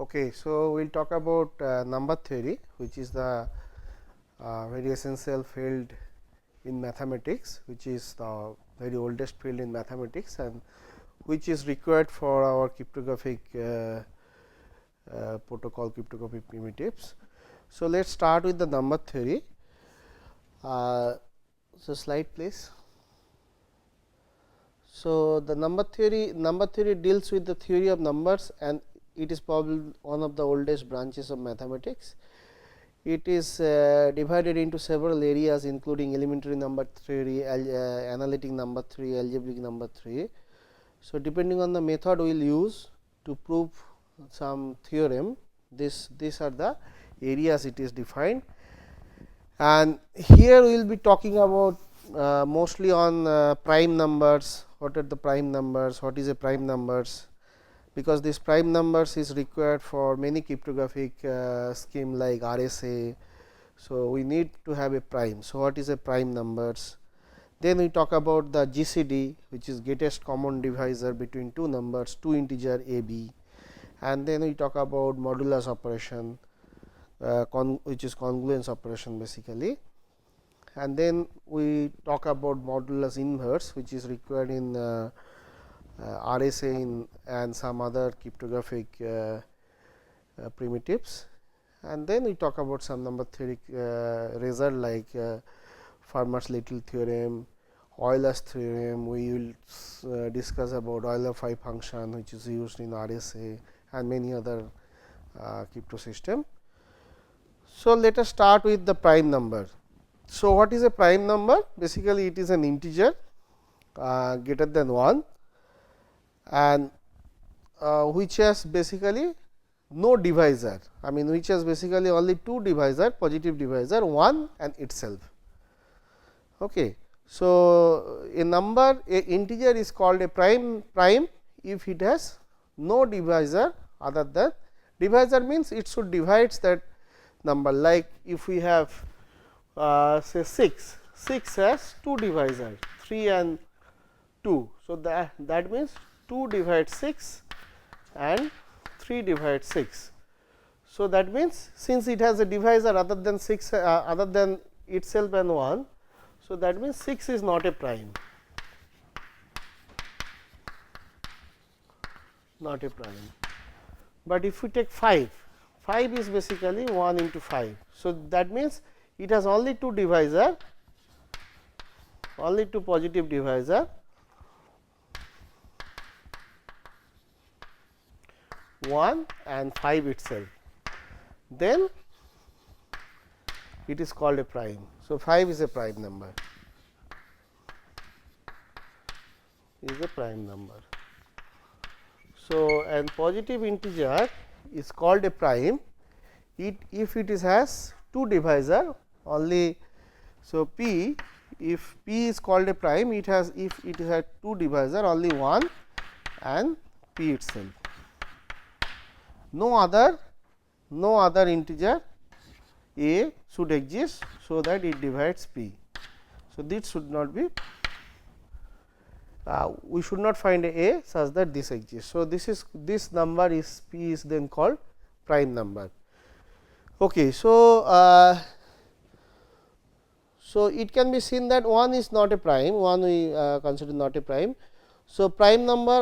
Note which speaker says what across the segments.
Speaker 1: Okay, so we will talk about number theory, which is the very essential field in mathematics, which is the very oldest field in mathematics and which is required for our cryptographic protocol, cryptographic primitives. So, let us start with the number theory. So, slide please. So, the number theory deals with the theory of numbers, and it is probably one of the oldest branches of mathematics. It is divided into several areas, including elementary number theory, analytic number theory, algebraic number theory. So, depending on the method we will use to prove some theorem, these are the areas it is defined. And here we will be talking about mostly on prime numbers. What are the prime numbers? What is a prime numbers? Because this prime numbers is required for many cryptographic scheme like RSA. So, we need to have a prime. So, what is a prime numbers? Then we talk about the GCD, which is greatest common divisor between two numbers, two integer a b, and then we talk about modulus operation, which is congruence operation basically. And then we talk about modulus inverse, which is required in RSA and some other cryptographic primitives. And then we talk about some number theoretic result like Fermat's Little theorem, Euler's theorem. We will discuss about Euler phi function, which is used in RSA and many other crypto system. So, let us start with the prime number. So, what is a prime number? Basically, it is an integer greater than 1 and which has basically no divisor. I mean, which has basically only two divisor, positive divisor, 1 and itself. Okay. So, a number, a integer is called a prime if it has no divisor other than divisor means it should divide that number. Like if we have say 6 has two divisors, 3 and 2. So, that means 2 divides 6 and 3 divides 6. So, that means since it has a divisor other than 6 other than itself and 1. So, that means 6 is not a prime, not a prime. But if we take 5 is basically 1 into 5. So, that means it has only two divisor, only two positive divisor, 1 and 5 itself, then it is called a prime. So, 5 is a prime number, is a prime number. So, and positive integer is called a prime if it has two divisor only. So, p, if p is called a prime, it has, if it has two divisor only 1 and p itself. No other integer a should exist, so that it divides p. So, this should not be, we should not find a such that this exists. So, this number is p is then called prime number. Okay. So, so it can be seen that 1 is not a prime, 1 we consider not a prime. So, prime number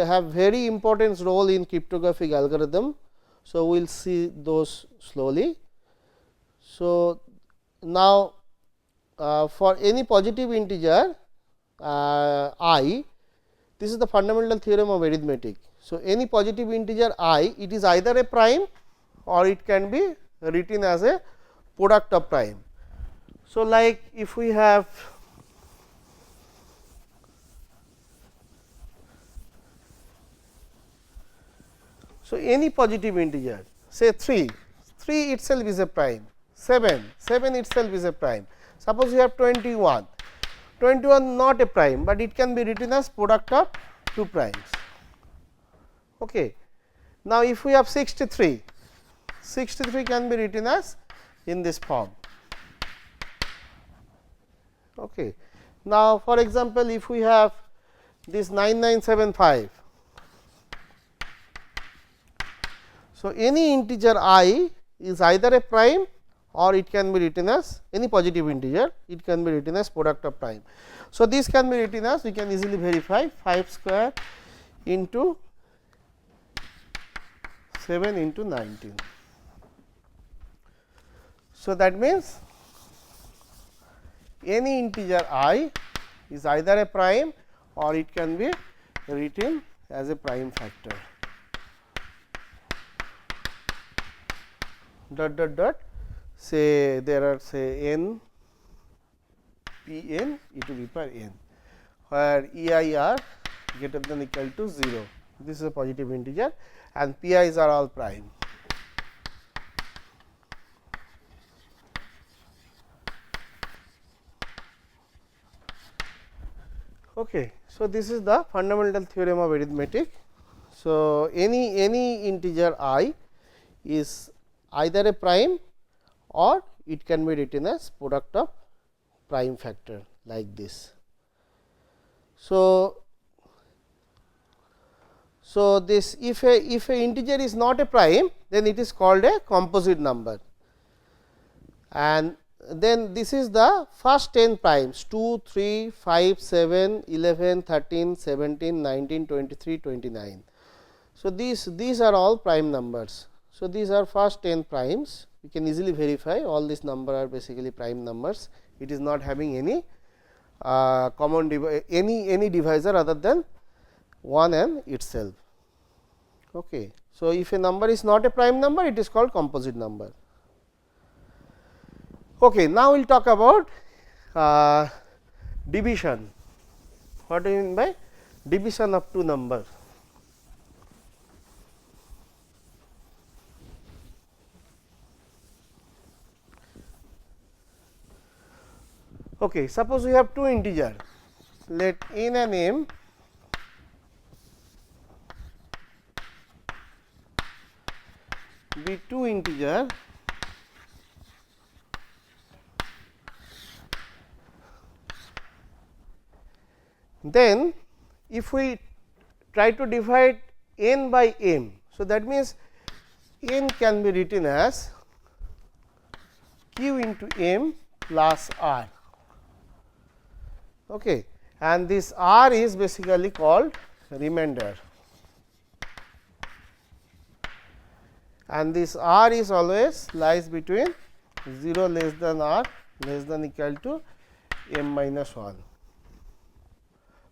Speaker 1: have very important role in cryptographic algorithm. So, we will see those slowly. So, now for any positive integer I, this is the fundamental theorem of arithmetic. So, any positive integer I, it is either a prime or it can be written as a product of prime. So, like if we have any positive integer, say 3 itself is a prime, 7 itself is a prime. Suppose you have 21 not a prime, but it can be written as product of two primes. Okay. Now, if we have 63 can be written as in this form. Okay. Now, for example, if we have this 9975, So, any integer I is either a prime or it can be written as any positive integer, it can be written as product of prime. So, this can be written as, we can easily verify 5 square into 7 into 19. So, that means any integer I is either a prime or it can be written as a prime factor. Dot dot dot, say there are say n p n e to the power n, where e I are greater than equal to 0. This is a positive integer and p i's are all prime. Okay. So, this is the fundamental theorem of arithmetic. So, any integer I is either a prime or it can be written as product of prime factor like this. So, this if a integer is not a prime, then it is called a composite number, and then this is the first 10 primes 2, 3, 5, 7, 11, 13, 17, 19, 23, 29. So, these are all prime numbers. So, these are first 10 primes, we can easily verify all these numbers are basically prime numbers. It is not having any common any divisor other than 1 and itself. Okay. So, if a number is not a prime number, it is called composite number. Okay. Now, we will talk about division. What do you mean by division of two numbers? Okay. Suppose we have two integers, let n and m be two integer then if we try to divide n by m. So, that means n can be written as q into m plus r, okay. And this r is basically called remainder, and this r is always lies between 0 less than r less than equal to m minus 1,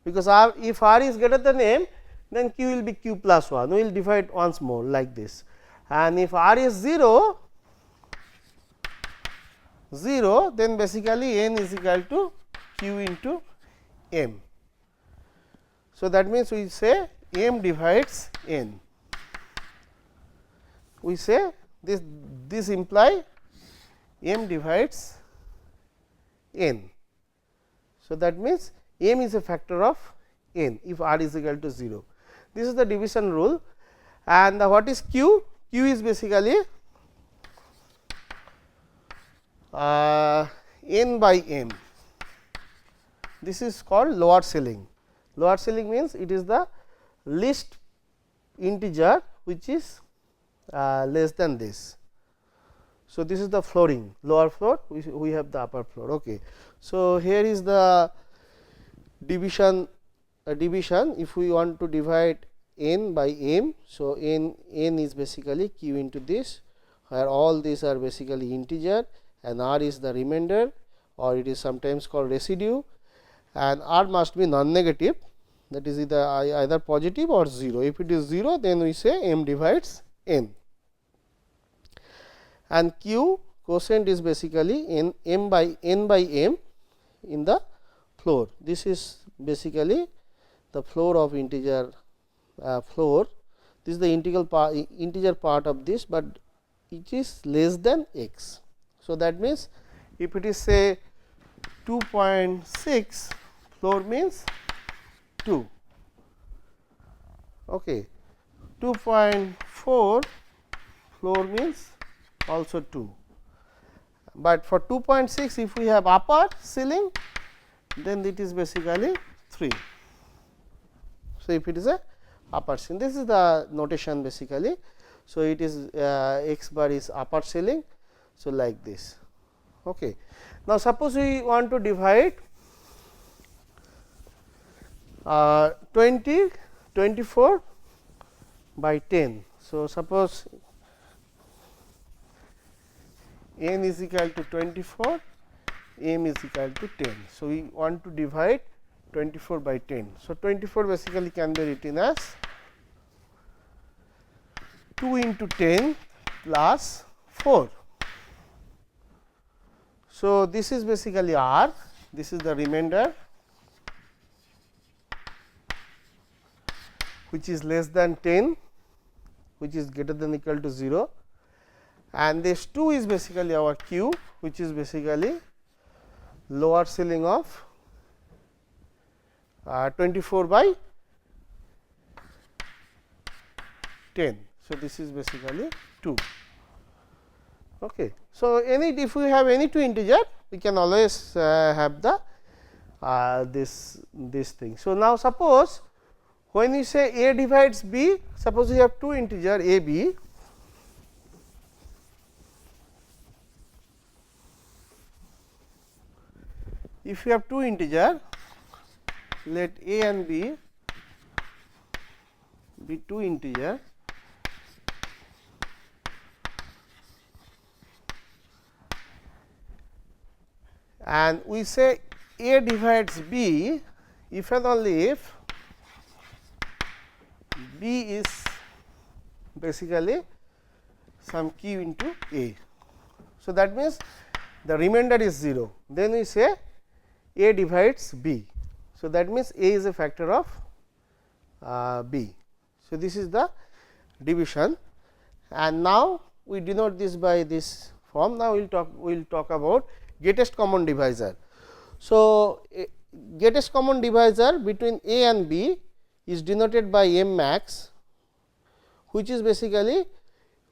Speaker 1: because r, if r is greater than m, then q will be q plus 1, we will divide once more like this, and if r is 0, then basically n is equal to q into m. So, that means we say m divides n, we say this imply m divides n. So, that means m is a factor of n if r is equal to 0. This is the division rule, and what is q? Q is basically n by m. This is called lower ceiling. Lower ceiling means it is the least integer which is less than this. So, this is the flooring, lower floor, we have the upper floor. Okay. So, here is the division if we want to divide n by m. So, n is basically q into this, where all these are basically integer and r is the remainder, or it is sometimes called residue, and r must be non-negative, that is either positive or 0. If it is 0, then we say m divides n, and q quotient is basically n by m in the floor. This is basically the floor of integer floor. This is the integer part of this, but it is less than x. So, that means if it is say 2.6, floor means 2, okay. 2.4, floor means also 2, but for 2.6 if we have upper ceiling, then it is basically 3. So, if it is a upper ceiling, this is the notation basically. So, it is x bar is upper ceiling. So, like this. Okay. Now, suppose we want to divide 24 by 10. So, suppose n is equal to 24, m is equal to 10. So, we want to divide 24 by 10. So, 24 basically can be written as 2 into 10 plus 4. So, this is basically r, this is the remainder which is less than 10, which is greater than equal to 0, and this 2 is basically our q, which is basically lower ceiling of 24 by 10. So, this is basically 2. Okay. So, if we have any two integer, we can always have the this thing. So, now suppose when you say a divides b, suppose we have two integer a b, if you have two integer, let a and b be two integer, and we say a divides b if and only if b is basically some q into a. So, that means the remainder is 0, then we say a divides b. So, that means a is a factor of b. So, this is the division, and now we denote this by this form. Now, we will talk about greatest common divisor. So, greatest common divisor between a and b is denoted by m max, which is basically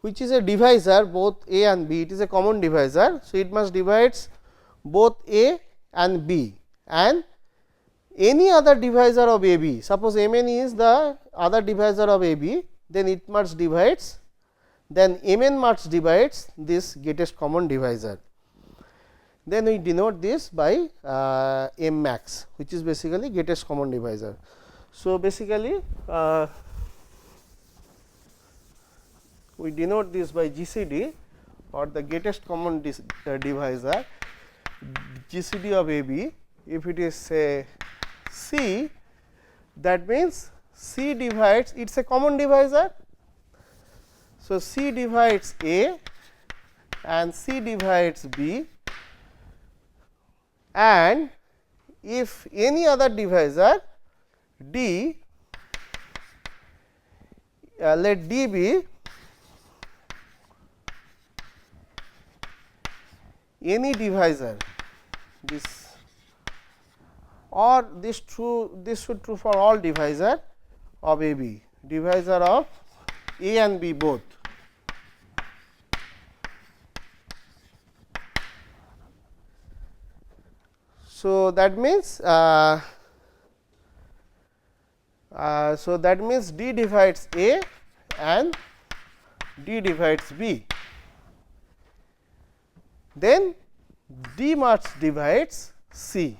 Speaker 1: a divisor both a and b. It is a common divisor. So, it must divides both a and b, and any other divisor of a b. Suppose m n is the other divisor of a b, then it must divides, then m n must divides this greatest common divisor. Then we denote this by m max, which is basically greatest common divisor. So, basically we denote this by GCD, or the greatest common divisor, GCD of AB. If it is say C, that means C divides, it is a common divisor. So, C divides A and C divides B, and if any other divisor D, let D be any divisor, this, or this should true for all divisor of A B, divisor of A and B both. So, that means D divides A and D divides B. Then D must divides C,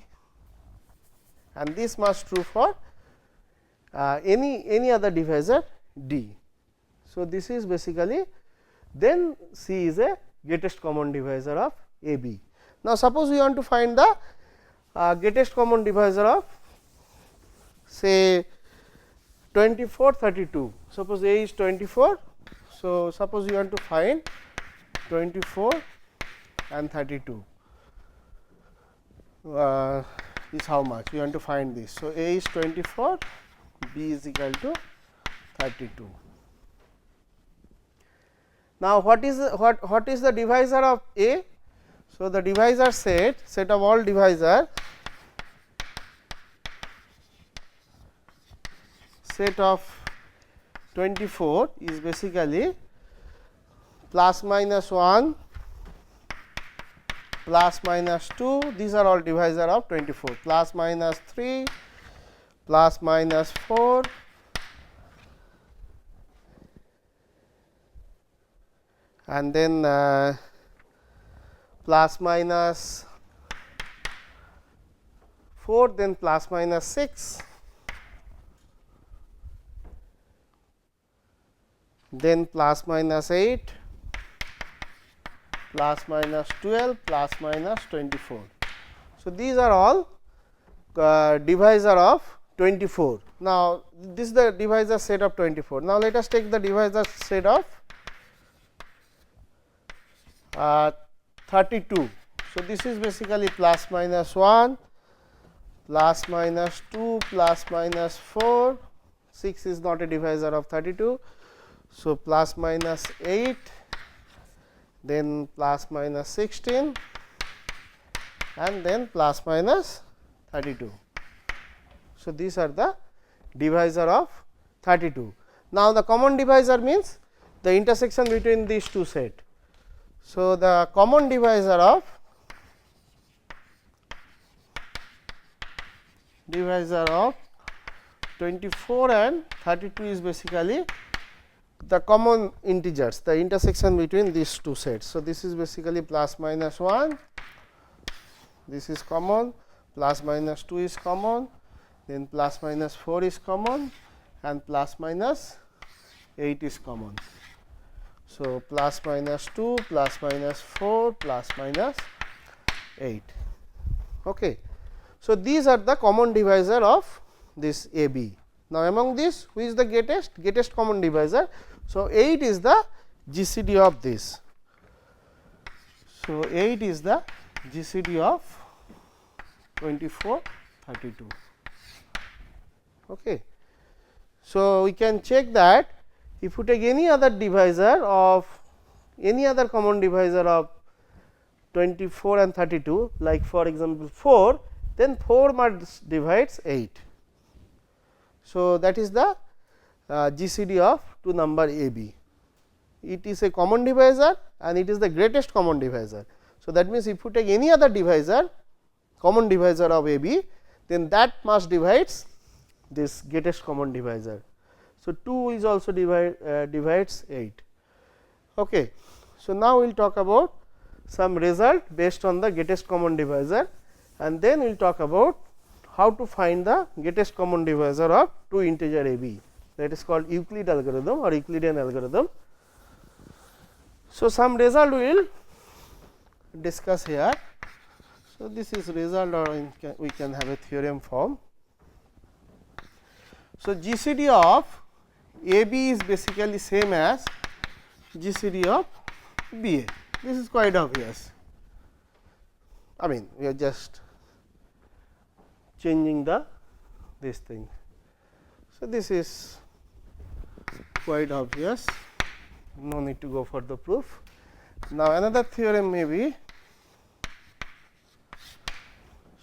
Speaker 1: and this must true for any other divisor D. So, this is basically, then C is a greatest common divisor of A B. Now, suppose we want to find the greatest common divisor of say 24, 32. Suppose A is 24. So, suppose you want to find 24 and 32 is how much we want to find this. So, A is 24, B is equal to 32. Now, what is the divisor of A? So, the divisor set of all divisor, set of 24 is basically plus minus 1, plus minus 2, these are all divisor of 24, plus minus 3, plus minus 4, and then plus minus 4, then plus minus 6, then plus minus 8, plus minus 12, plus minus 24. So, these are all divisor of 24. Now, this is the divisor set of 24. Now, let us take the divisor set of 32. So, this is basically plus minus 1, plus minus 2, plus minus 4, 6 is not a divisor of 32. So, plus minus 8, then plus minus 16, and then plus minus 32. So, these are the divisor of 32. Now, the common divisor means the intersection between these two sets. So, the common divisor of 24 and 32 is basically the common integers, the intersection between these two sets. So, this is basically plus minus 1, this is common, plus minus 2 is common, then plus minus 4 is common, and plus minus 8 is common. So, plus minus 2, plus minus 4, plus minus 8. Okay. So, these are the common divisor of this A B. Now, among these, who is the greatest common divisor? So, 8 is the GCD of this. So, 8 is the GCD of 24, 32. Okay. So, we can check that if you take any other divisor of any other common divisor of 24 and 32, like for example 4, then 4 must divides 8. So, that is the GCD of two number A B. It is a common divisor and it is the greatest common divisor. So, that means, if you take any other divisor, common divisor of A B, then that must divides this greatest common divisor. So, 2 is also divides 8. Okay. So, now we will talk about some result based on the greatest common divisor, and then we will talk about how to find the greatest common divisor of two integer A B, that is called Euclid algorithm or Euclidean algorithm. So, some result we will discuss here. So, this is result, or we can have a theorem form. So, GCD of A B is basically same as GCD of B A. This is quite obvious. I mean, we are just changing this thing. So, this is quite obvious, no need to go for the proof. Now, another theorem may be,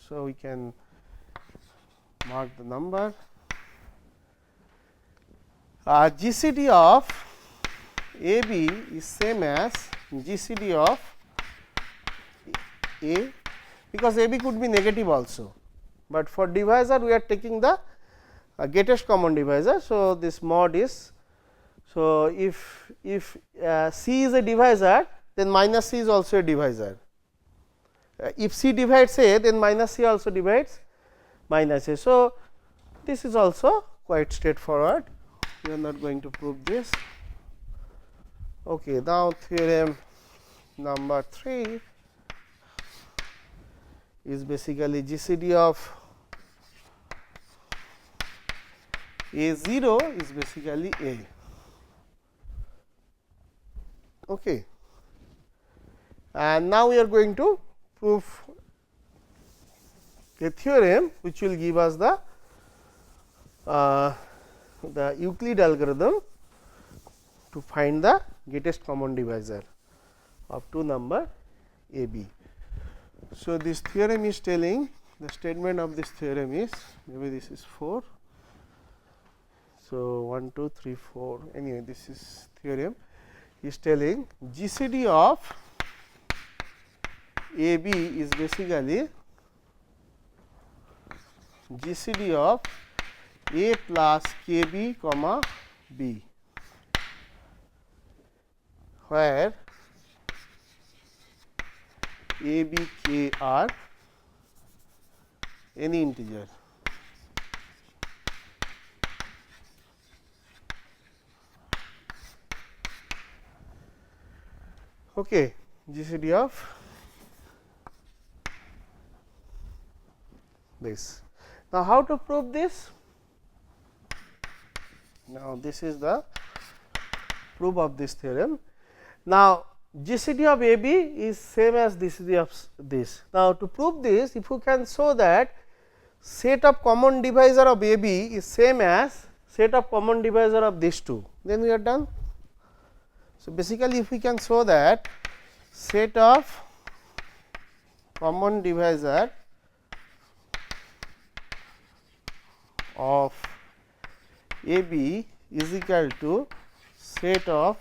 Speaker 1: so we can mark the number. GCD of A B is same as GCD of A, because A B could be negative also, but for divisor we are taking the greatest common divisor. So, this mod is, so if C is a divisor, then minus C is also a divisor. If C divides A, then minus C also divides minus A. So, this is also quite straightforward, we are not going to prove this. Okay, now, theorem number 3 is basically GCD of A0 is basically A. Okay. And now, we are going to prove a theorem which will give us the Euclid algorithm to find the greatest common divisor of two number A B. So, this theorem is telling, the statement of this theorem is, maybe this is 4. So, 1, 2, 3, 4, anyway this is theorem is telling GCD of A B is basically GCD of A plus K B comma B, where A, B, K are any integer. Okay, GCD of this. Now, how to prove this? Now, this is the proof of this theorem. Now, GCD of AB is same as GCD of this. Now, to prove this, if you can show that set of common divisor of AB is same as set of common divisor of these two, then we are done. So, basically if we can show that set of common divisor of AB is equal to set of,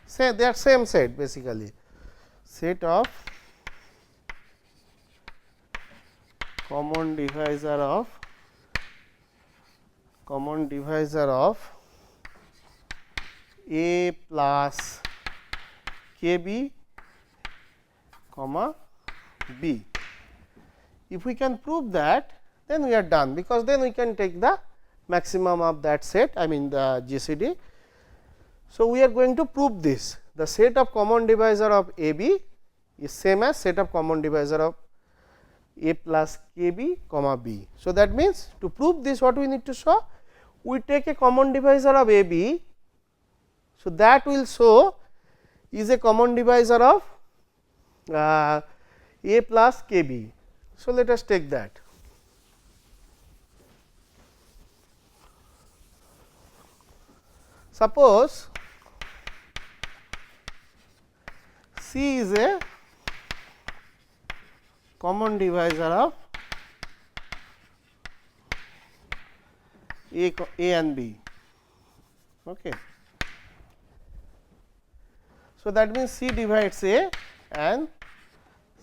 Speaker 1: say they are same set, basically set of common divisor of A plus KB comma B. If we can prove that, then we are done, because then we can take the maximum of that set, I mean the GCD. So, we are going to prove this, the set of common divisor of AB is same as set of common divisor of A plus KB comma B. So, that means to prove this, what we need to show? We take a common divisor of AB. So, that will show is a common divisor of A plus KB. So, let us take that. Suppose C is a common divisor of A and B. Okay. So, that means C divides A and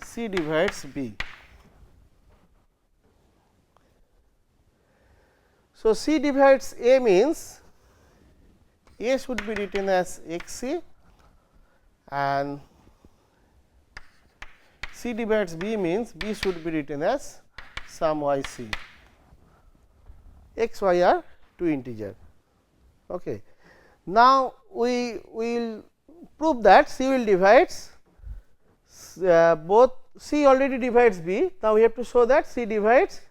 Speaker 1: C divides B. So, C divides A means A should be written as XC and C divides B means B should be written as some YC. X, Y are two integer. Okay. Now, we will prove that C will divides both, C already divides B. Now, we have to show that C divides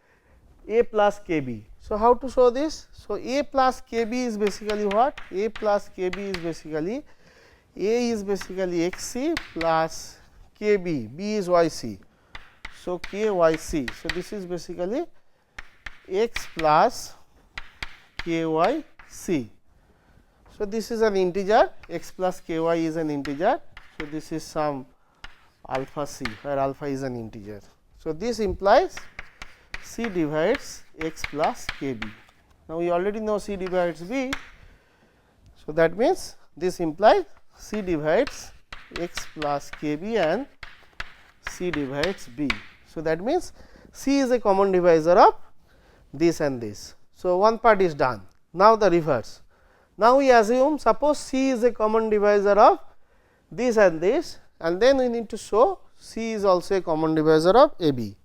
Speaker 1: A plus KB. So, how to show this? So, A plus KB is basically what? A plus KB is basically A is basically XC plus KB, B is YC. So, KYC. So, this is basically X plus KYC. So, this is an integer, X plus KY is an integer. So, this is some alpha C, where alpha is an integer. So, this implies C divides X plus KB. Now, we already know C divides B. So, that means this implies C divides X plus KB and C divides B. So, that means C is a common divisor of this and this. So, one part is done. Now, the reverse. Now, we assume suppose C is a common divisor of this and this, and then we need to show C is also a common divisor of AB.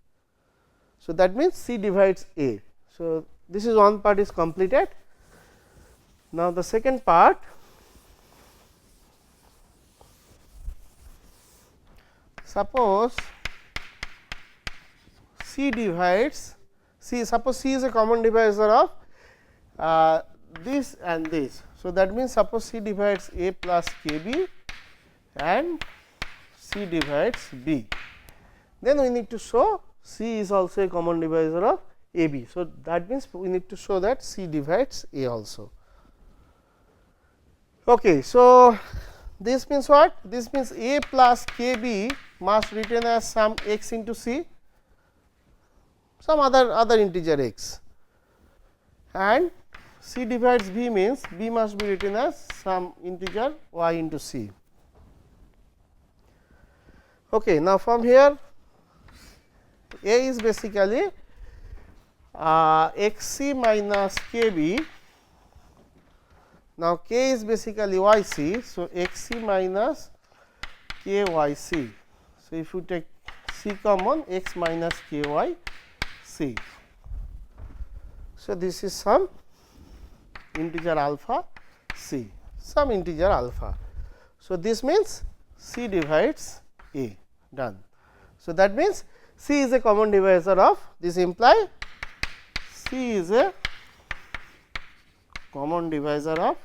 Speaker 1: So, that means C divides A. So, this is one part is completed. Now, the second part, suppose C divides C, suppose C is a common divisor of this and this. So, that means suppose C divides A plus KB and C divides B. Then we need to show C is also a common divisor of AB. So, that means we need to show that C divides A also. Okay. So, this means what? This means A plus KB must written as some x into C, some other integer x, and C divides B means B must be written as some integer y into C. Okay. Now, from here A is basically XC minus KB. Now, K is basically YC. So, XC minus KYC. So, if you take C common x minus k y C. So, this is some integer alpha C, some integer alpha. So, this means C divides A, done. So, that means C is a common divisor of, this imply C is a common divisor of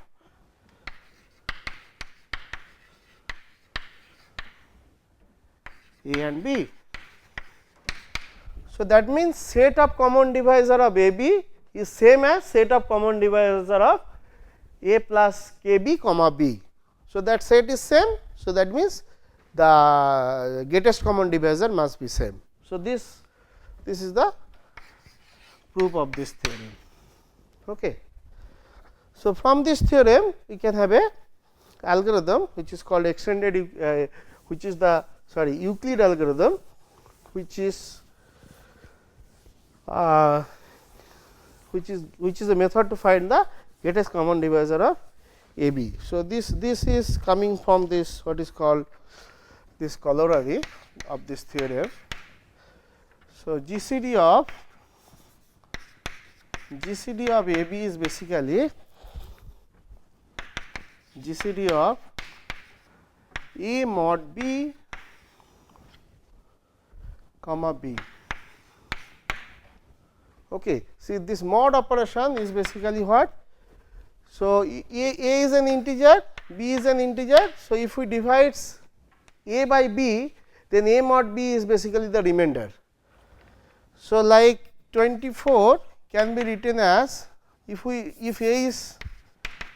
Speaker 1: A and B. So, that means set of common divisor of A B is same as set of common divisor of A plus K B comma B. So, that set is same. So, that means the greatest common divisor must be same. So, this is the proof of this theorem. Okay. So, from this theorem we can have a algorithm which is called extended which is the Euclid algorithm, which is a method to find the greatest common divisor of A B. So, this is coming from this what is called this corollary of this theorem. So, GCD of A B is basically GCD of A mod B comma B. Okay. See, this mod operation is basically what? So, A is an integer, B is an integer. So, if we divide A by B, then A mod B is basically the remainder. So, like 24 can be written as, if A is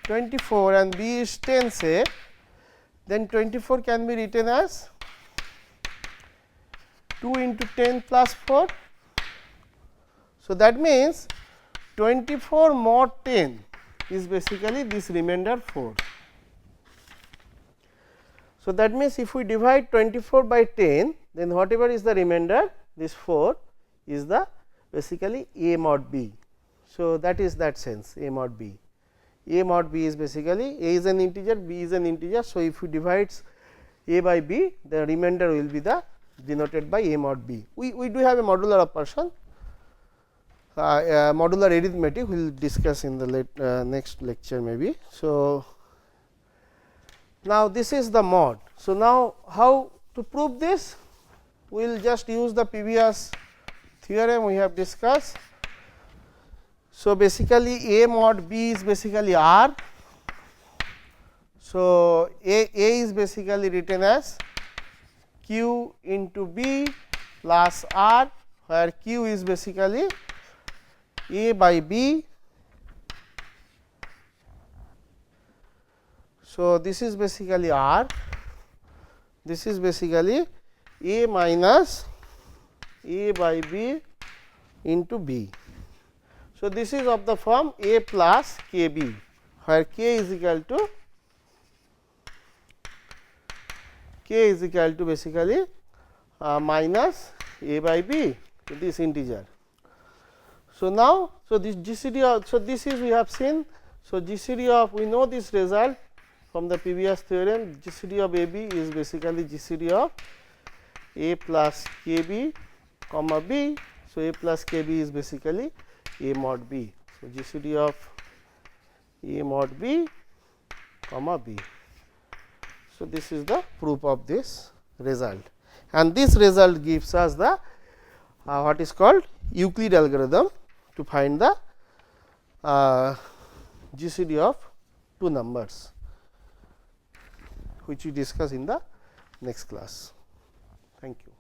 Speaker 1: 24 and B is 10 say, then 24 can be written as 2 into 10 plus 4. So, that means 24 mod 10 is basically this remainder 4. So, that means if we divide 24 by 10, then whatever is the remainder, this 4 is the basically A mod B. So, that is that sense A mod B. A mod B is basically A is an integer, B is an integer. So, if we divide A by B, the remainder will be the denoted by A mod B. We do have a modular operation, modular arithmetic we will discuss in the next lecture maybe. So, now this is the mod. So, now how to prove this? We will just use the previous theorem we have discussed. So, basically A mod B is basically R. So, A is basically written as Q into B plus R, where Q is basically A by B. So, this is basically R, this is basically A minus A by B into B. So, this is of the form A plus K B, where K is equal to basically minus A by B, this integer. So, now, so this GCD of, so this is we have seen. So, GCD of, we know this result from the previous theorem, GCD of A B is basically GCD of A plus K B comma B. So, A plus K B is basically A mod B. So, GCD of A mod B comma B. So, this is the proof of this result, and this result gives us the what is called Euclid algorithm to find the GCD of two numbers, which we discuss in the next class. Thank you.